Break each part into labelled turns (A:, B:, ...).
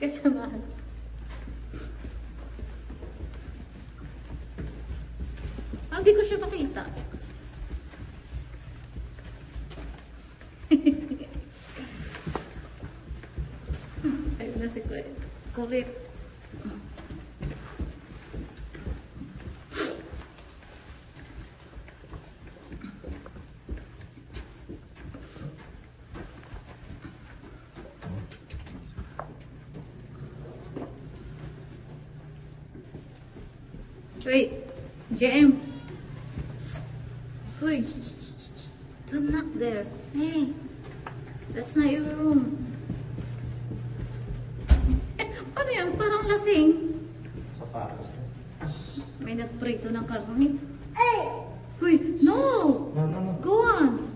A: Kasamahan. Hindi ko siya makita. Ayun na si Kulit. Wait, JM. Wait, don't knock there. Hey, that's not your room. Ano yan? Parang lasing.
B: Sapatos.
A: May nagprito ng karne. Uy, no!
B: No.
A: Go on.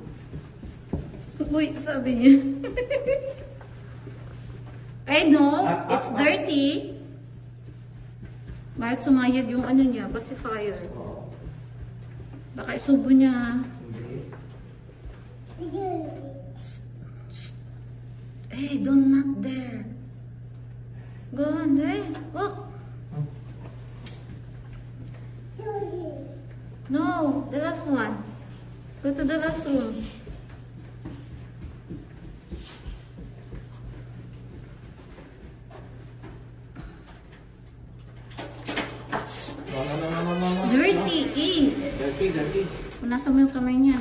A: Uy, sabi niya. I know, it's dirty. Bakit sumayad yung ano niya, pacifier.
B: Oo.
A: Baka isubo niya.
B: Hindi.
A: Hey, don't knock there. Go on, hey, walk. No, the last one. Go to the last room.
B: No.
A: Dirty,
B: Dirty.
A: Punasan mo yung kamay niya.